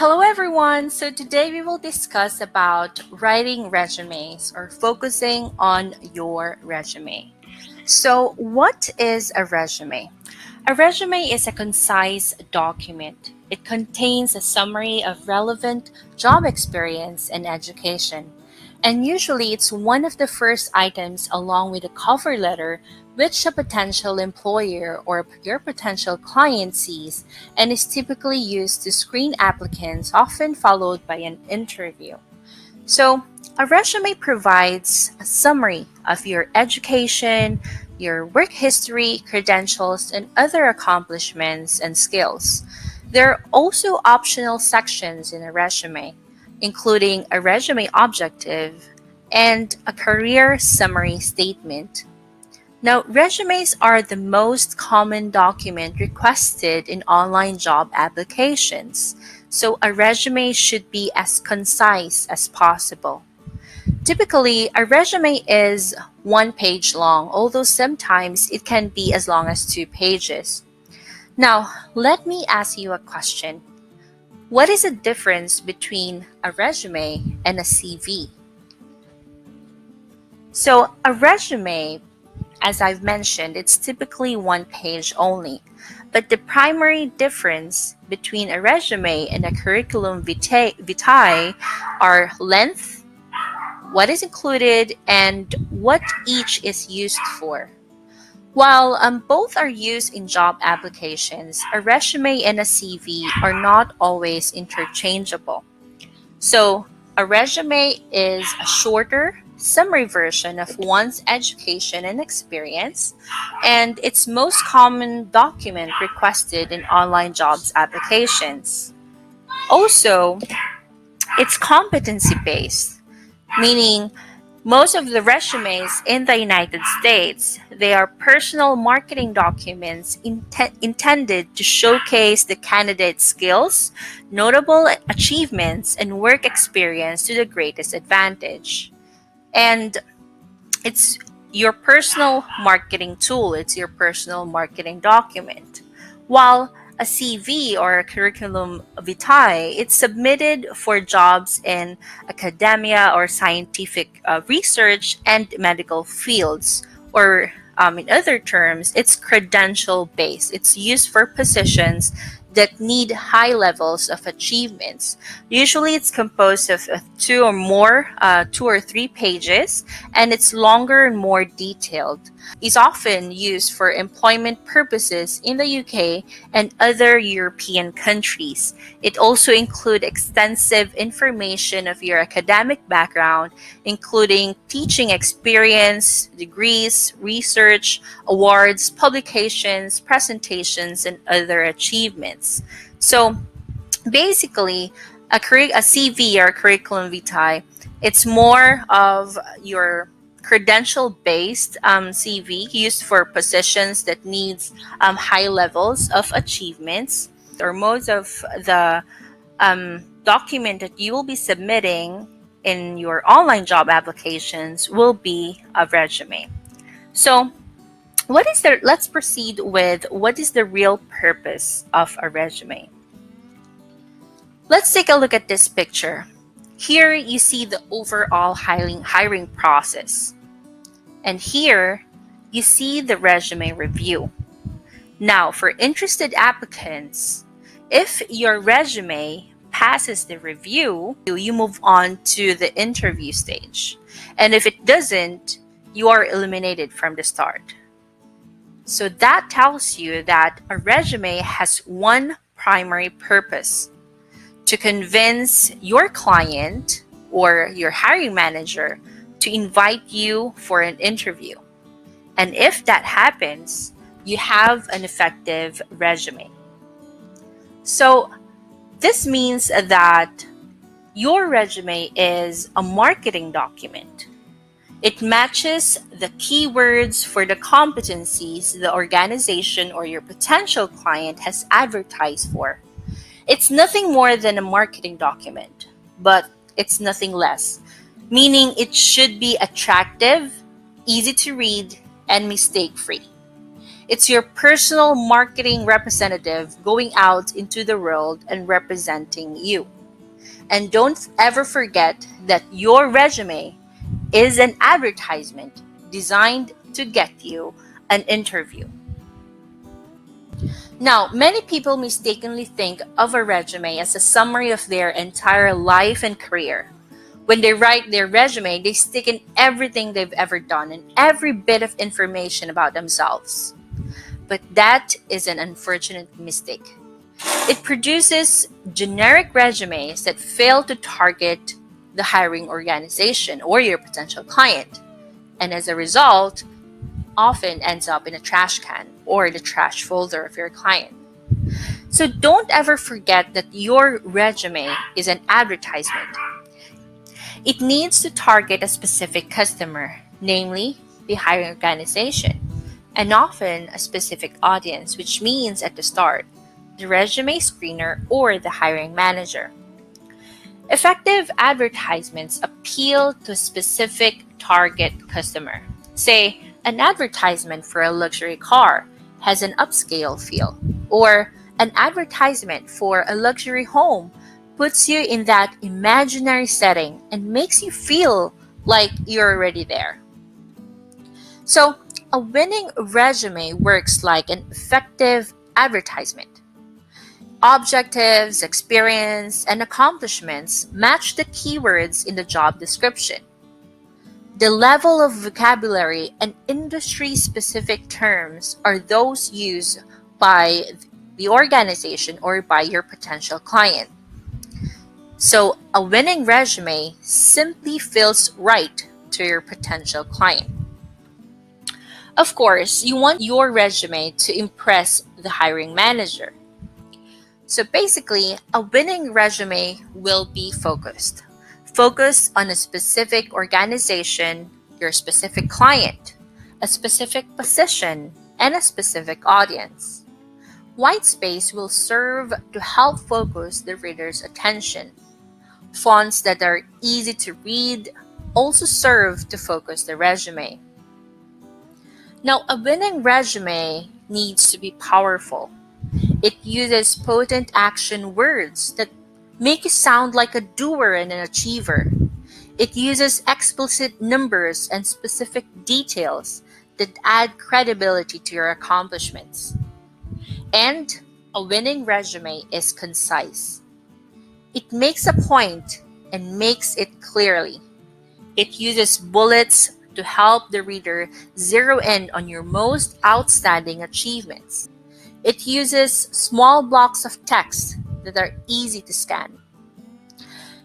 Hello everyone. So today we will discuss about writing resumes or focusing on your resume. So what is a resume? A resume is a concise document. It contains a summary of relevant job experience and education. And usually it's one of the first items along with a cover letter which a potential employer or your potential client sees and is typically used to screen applicants, often followed by an interview. So, a resume provides a summary of your education, your work history, credentials, and other accomplishments and skills. There are also optional sections in a resume, including a resume objective and a career summary statement. Now, resumes are the most common document requested in online job applications, so a resume should be as concise as possible. Typically, a resume is one page long, although sometimes it can be as long as 2 pages. Now, let me ask you a question. What is the difference between a resume and a CV? So, a resume, as I've mentioned, it's typically one page only. But the primary difference between a resume and a curriculum vitae are length, what is included, and what each is used for. While both are used in job applications, a resume and a CV are not always interchangeable. So, a resume is a shorter, summary version of one's education and experience, and its most common document requested in online jobs applications. Also, it's competency based, meaning most of the resumes in the United States, they are personal marketing documents intended to showcase the candidate's skills, notable achievements, and work experience to the greatest advantage. And it's your personal marketing tool, it's your personal marketing document. While a CV or a curriculum vitae, it's submitted for jobs in academia or scientific research and medical fields, or in other terms, it's credential based. It's used for positions that need high levels of achievements. Usually, it's composed of two or three pages, and it's longer and more detailed. Is often used for employment purposes in the UK and other European countries. It also includes extensive information of your academic background, including teaching experience, degrees, research, awards, publications, presentations, and other achievements. So basically, a CV or curriculum vitae, it's more of your credential-based CV used for positions that needs high levels of achievements, or most of the document that you will be submitting in your online job applications will be a resume. So let's proceed with what is the real purpose of a resume. Let's take a look at this picture. Here you see the overall hiring process. And here you see the resume review. Now, for interested applicants, if your resume passes the review, you move on to the interview stage. And if it doesn't, you are eliminated from the start. So that tells you that a resume has one primary purpose: to convince your client or your hiring manager to invite you for an interview. And if that happens, you have an effective resume. So this means that your resume is a marketing document. It matches the keywords for the competencies the organization or your potential client has advertised for. It's nothing more than a marketing document, but it's nothing less, meaning it should be attractive, easy to read, and mistake-free. It's your personal marketing representative going out into the world and representing you. And don't ever forget that your resume is an advertisement designed to get you an interview. Now, many people mistakenly think of a resume as a summary of their entire life and career. When they write their resume, they stick in everything they've ever done and every bit of information about themselves. But that is an unfortunate mistake. It produces generic resumes that fail to target the hiring organization or your potential client, and as a result, often ends up in a trash can or the trash folder of your client. So don't ever forget that your resume is an advertisement. It needs to target a specific customer, namely the hiring organization, and often a specific audience, which means at the start, the resume screener or the hiring manager. Effective advertisements appeal to a specific target customer. Say, an advertisement for a luxury car has an upscale feel, or an advertisement for a luxury home puts you in that imaginary setting and makes you feel like you're already there. So, a winning resume works like an effective advertisement. Objectives, experience, and accomplishments match the keywords in the job description. The level of vocabulary and industry-specific terms are those used by the organization or by your potential client. So, a winning resume simply feels right to your potential client. Of course, you want your resume to impress the hiring manager. So basically, a winning resume will be focused. Focus on a specific organization, your specific client, a specific position, and a specific audience. White space will serve to help focus the reader's attention. Fonts that are easy to read also serve to focus the resume. Now, a winning resume needs to be powerful. It uses potent action words that make you sound like a doer and an achiever. It uses explicit numbers and specific details that add credibility to your accomplishments. And a winning resume is concise. It makes a point and makes it clearly. It uses bullets to help the reader zero in on your most outstanding achievements. It uses small blocks of text that are easy to scan.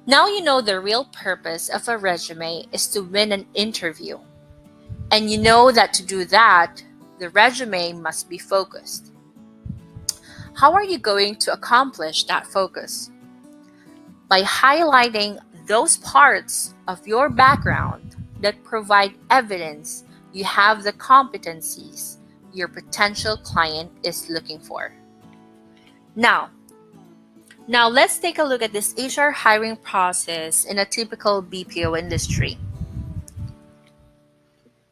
Now you know the real purpose of a resume is to win an interview. And you know that to do that, the resume must be focused. How are you going to accomplish that focus? By highlighting those parts of your background that provide evidence you have the competencies your potential client is looking for. Now let's take a look at this HR hiring process in a typical BPO industry.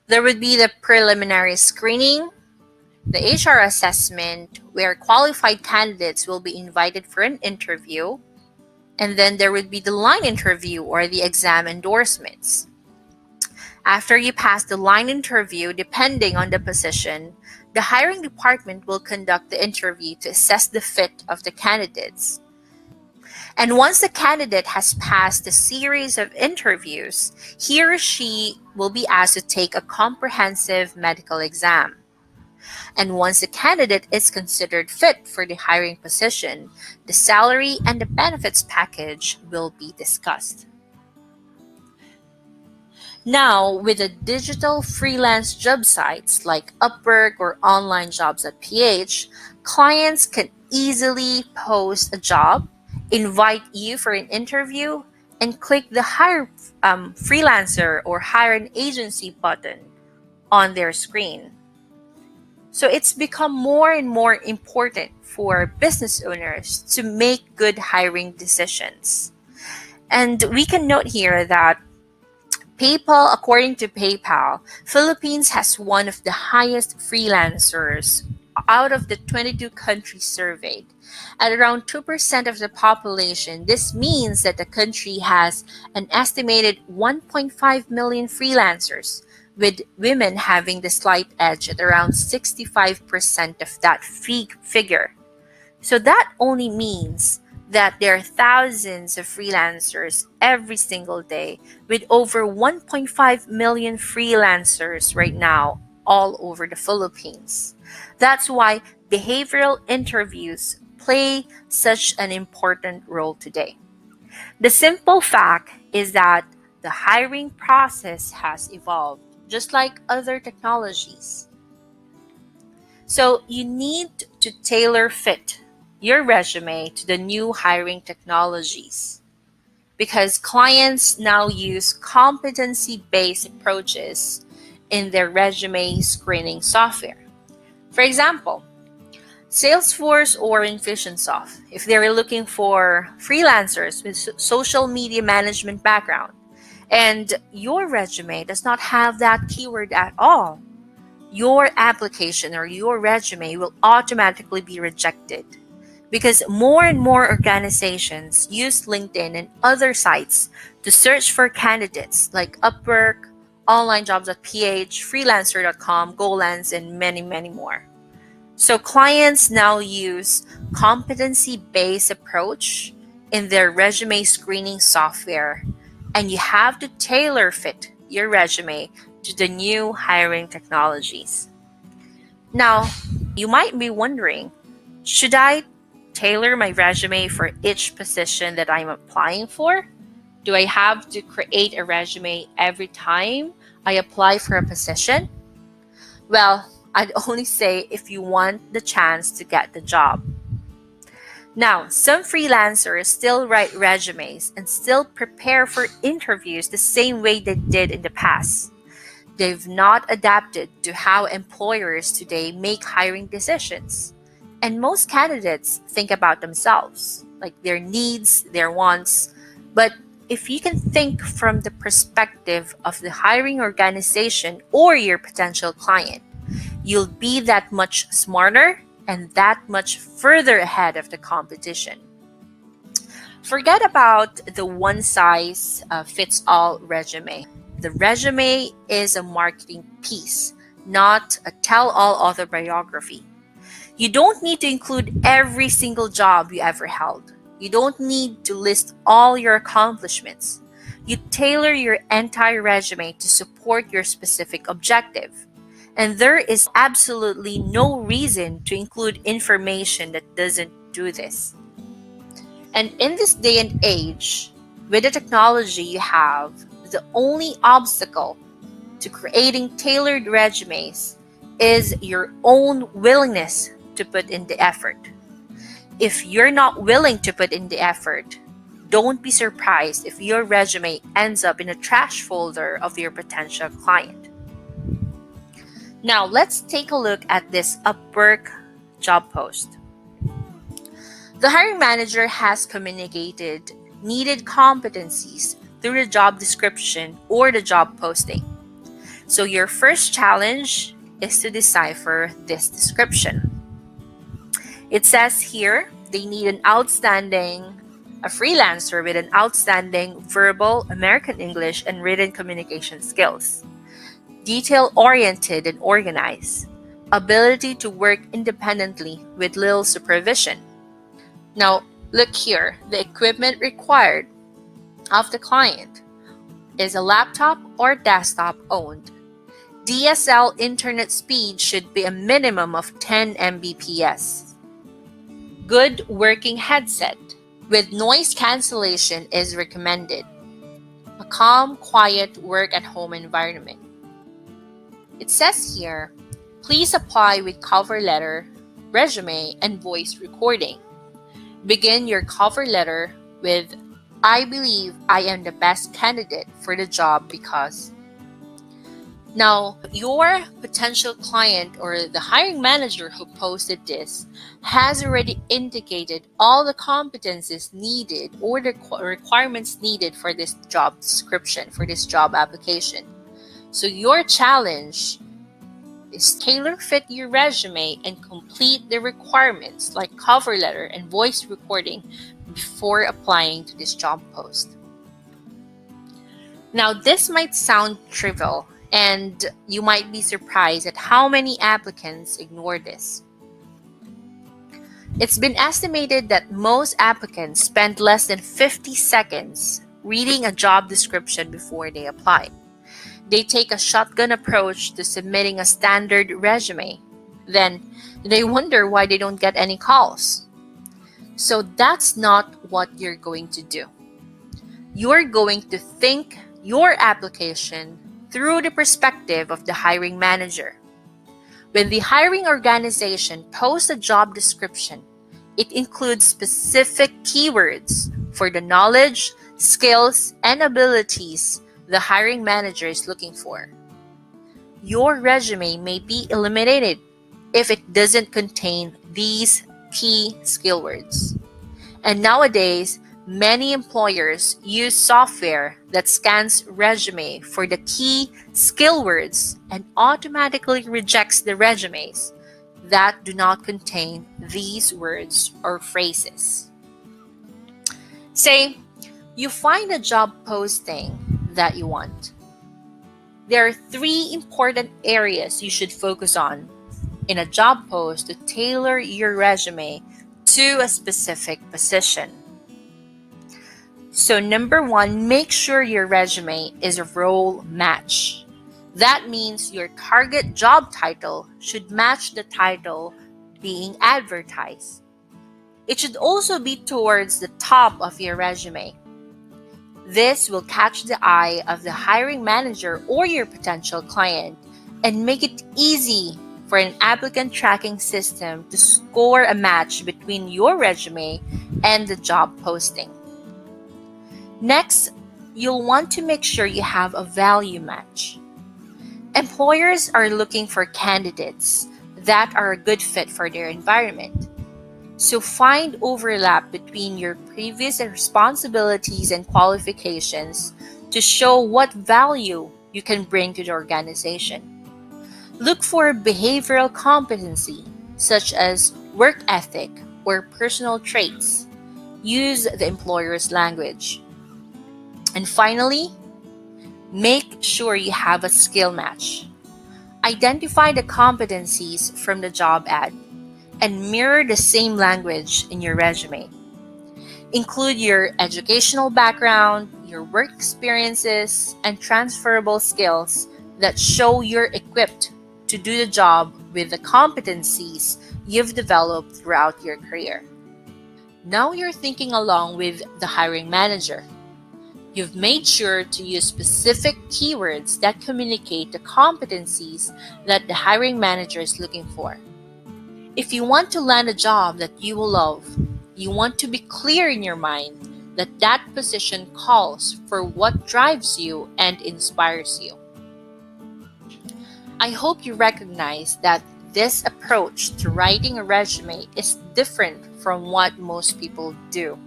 There would be the preliminary screening, the HR assessment, where qualified candidates will be invited for an interview, and then there would be the line interview or the exam endorsements. After you pass the line interview, depending on the position, the hiring department will conduct the interview to assess the fit of the candidates. And once the candidate has passed a series of interviews, he or she will be asked to take a comprehensive medical exam. And once the candidate is considered fit for the hiring position, the salary and the benefits package will be discussed. Now, with the digital freelance job sites like Upwork or onlinejobs.ph, clients can easily post a job, invite you for an interview, and click the hire freelancer or hire an agency button on their screen. So it's become more and more important for business owners to make good hiring decisions. And we can note here that According to PayPal, Philippines has one of the highest freelancers out of the 22 countries surveyed. At around 2% of the population, this means that the country has an estimated 1.5 million freelancers, with women having the slight edge at around 65% of that figure. So that only means that there are thousands of freelancers every single day, with over 1.5 million freelancers right now all over the Philippines. That's why behavioral interviews play such an important role today. The simple fact is that the hiring process has evolved, just like other technologies. So you need to tailor fit your resume to the new hiring technologies because clients now use competency based approaches in their resume screening software. For example, Salesforce or Infusionsoft, if they're looking for freelancers with social media management background and your resume does not have that keyword at all, your application or your resume will automatically be rejected because more and more organizations use LinkedIn and other sites to search for candidates like Upwork, onlinejobs.ph, freelancer.com, Golans, and many, many more. So clients now use competency-based approach in their resume screening software, and you have to tailor fit your resume to the new hiring technologies. Now, you might be wondering, should I tailor my resume for each position that I'm applying for? Do I have to create a resume every time I apply for a position? Well, I'd only say if you want the chance to get the job. Now, some freelancers still write resumes and still prepare for interviews the same way they did in the past. They've not adapted to how employers today make hiring decisions. And most candidates think about themselves, like their needs, their wants. But if you can think from the perspective of the hiring organization or your potential client, you'll be that much smarter and that much further ahead of the competition. Forget about the one size fits all resume. The resume is a marketing piece, not a tell all autobiography. You don't need to include every single job you ever held. You don't need to list all your accomplishments. You tailor your entire resume to support your specific objective. And there is absolutely no reason to include information that doesn't do this. And in this day and age, with the technology you have, the only obstacle to creating tailored resumes is your own willingness to put in the effort. If you're not willing to put in the effort, don't be surprised if your resume ends up in a trash folder of your potential client. Now, let's take a look at this Upwork job post. The hiring manager has communicated needed competencies through the job description or the job posting. So your first challenge is to decipher this description. It says here they need a freelancer with an outstanding verbal American English and written communication skills, detail-oriented and organized, ability to work independently with little supervision. Now, look here, the equipment required of the client is a laptop or desktop owned. DSL internet speed should be a minimum of 10 Mbps. Good working headset with noise cancellation is recommended. A calm, quiet work at home environment. It says here, please apply with cover letter, resume, and voice recording. Begin your cover letter with, I believe I am the best candidate for the job because. Now, your potential client or the hiring manager who posted this has already indicated all the competencies needed or the requirements needed for this job description, for this job application. So, your challenge is tailor fit your resume and complete the requirements like cover letter and voice recording before applying to this job post. Now, this might sound trivial, and you might be surprised at how many applicants ignore this. It's been estimated that most applicants spend less than 50 seconds reading a job description before they apply. They take a shotgun approach to submitting a standard resume. Then they wonder why they don't get any calls. So that's not what you're going to do. You're going to think your application through the perspective of the hiring manager. When the hiring organization posts a job description, it includes specific keywords for the knowledge, skills, and abilities the hiring manager is looking for. Your resume may be eliminated if it doesn't contain these key skill words. And nowadays, many employers use software that scans resume for the key skill words and automatically rejects the resumes that do not contain these words or phrases. Say, you find a job posting that you want. There are 3 important areas you should focus on in a job post to tailor your resume to a specific position. So number 1, make sure your resume is a role match. That means your target job title should match the title being advertised. It should also be towards the top of your resume. This will catch the eye of the hiring manager or your potential client and make it easy for an applicant tracking system to score a match between your resume and the job posting. Next, you'll want to make sure you have a value match. Employers are looking for candidates that are a good fit for their environment. So find overlap between your previous responsibilities and qualifications to show what value you can bring to the organization. Look for behavioral competency, such as work ethic or personal traits. Use the employer's language. And finally, make sure you have a skill match. Identify the competencies from the job ad and mirror the same language in your resume. Include your educational background, your work experiences, and transferable skills that show you're equipped to do the job with the competencies you've developed throughout your career. Now you're thinking along with the hiring manager. You've made sure to use specific keywords that communicate the competencies that the hiring manager is looking for. If you want to land a job that you will love, you want to be clear in your mind that that position calls for what drives you and inspires you. I hope you recognize that this approach to writing a resume is different from what most people do.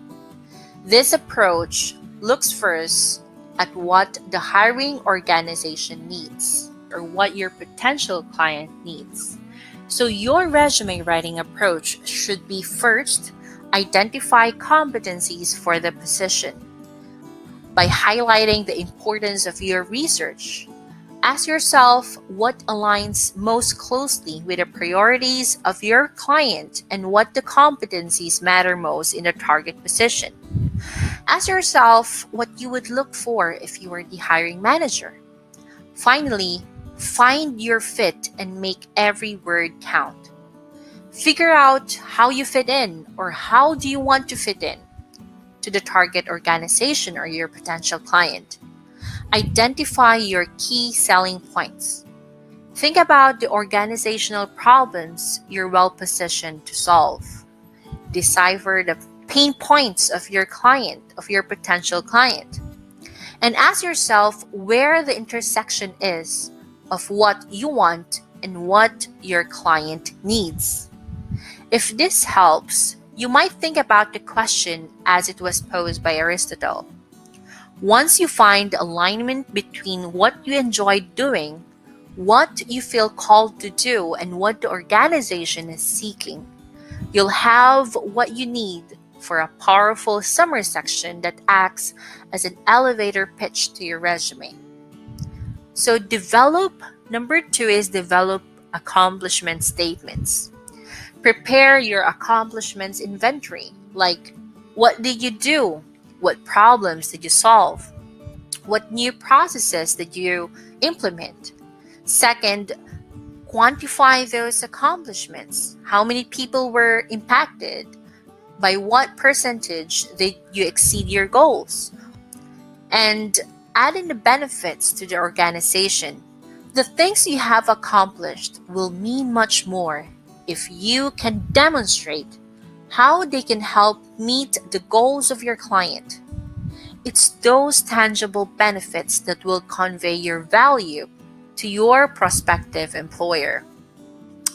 This approach looks first at what the hiring organization needs or what your potential client needs. So your resume writing approach should be first, identify competencies for the position. By highlighting the importance of your research, ask yourself what aligns most closely with the priorities of your client and what the competencies matter most in the target position. Ask yourself what you would look for if you were the hiring manager. Finally, find your fit and make every word count. Figure out how you fit in or how do you want to fit in to the target organization or your potential client. Identify your key selling points. Think about the organizational problems you're well positioned to solve. Decipher the pain points of your client, of your potential client. And ask yourself where the intersection is of what you want and what your client needs. If this helps, you might think about the question as it was posed by Aristotle. Once you find alignment between what you enjoy doing, what you feel called to do, and what the organization is seeking, you'll have what you need for a powerful summary section that acts as an elevator pitch to your resume. So, number two is develop accomplishment statements. Prepare your accomplishments inventory, like what did you do? What problems did you solve? What new processes did you implement? Second, quantify those accomplishments. How many people were impacted? By what percentage did you exceed your goals? And add in the benefits to the organization. The things you have accomplished will mean much more if you can demonstrate how they can help meet the goals of your client. It's those tangible benefits that will convey your value to your prospective employer.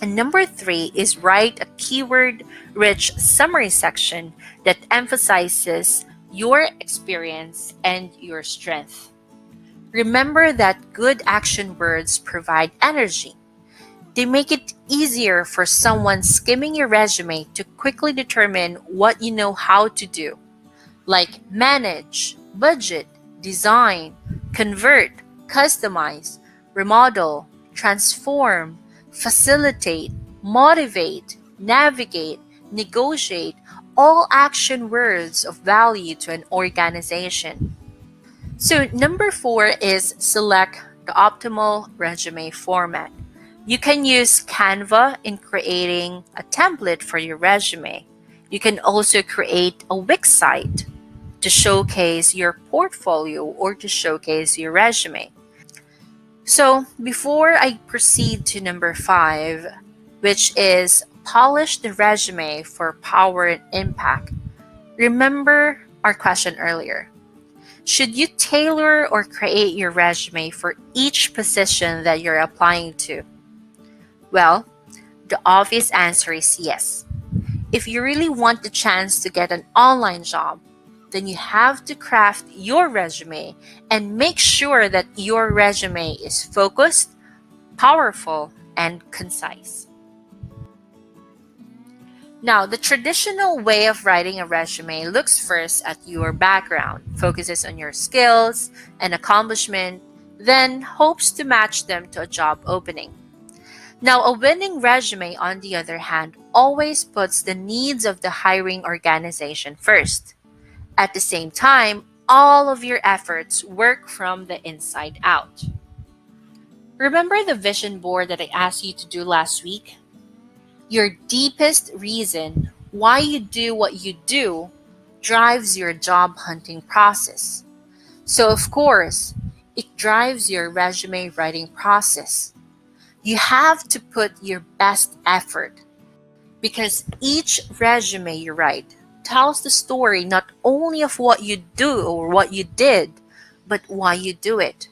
And number three is write a keyword rich summary section that emphasizes your experience and your strength. Remember that good action words provide energy. They make it easier for someone skimming your resume to quickly determine what you know how to do, like manage, budget, design, convert, customize, remodel, transform, facilitate, motivate, navigate, negotiate, all action words of value to an organization. So, number four is select the optimal resume format. You can use Canva in creating a template for your resume. You can also create a Wix site to showcase your portfolio or to showcase your resume. So, before I proceed to number five, which is polish the resume for power and impact, remember our question earlier. Should you tailor or create your resume for each position that you're applying to? Well, the obvious answer is yes. If you really want the chance to get an online job, then you have to craft your resume and make sure that your resume is focused, powerful, and concise. Now, the traditional way of writing a resume looks first at your background, focuses on your skills and accomplishment, then hopes to match them to a job opening. Now, a winning resume, on the other hand, always puts the needs of the hiring organization first. At the same time, all of your efforts work from the inside out. Remember the vision board that I asked you to do last week? Your deepest reason why you do what you do drives your job hunting process. So, of course, it drives your resume writing process. You have to put your best effort because each resume you write tells the story not only of what you do or what you did, but why you do it.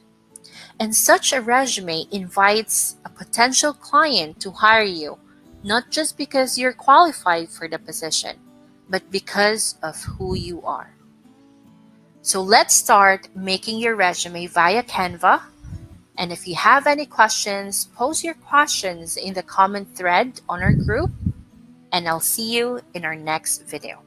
And such a resume invites a potential client to hire you, not just because you're qualified for the position, but because of who you are. So let's start making your resume via Canva. And if you have any questions, post your questions in the comment thread on our group, and I'll see you in our next video.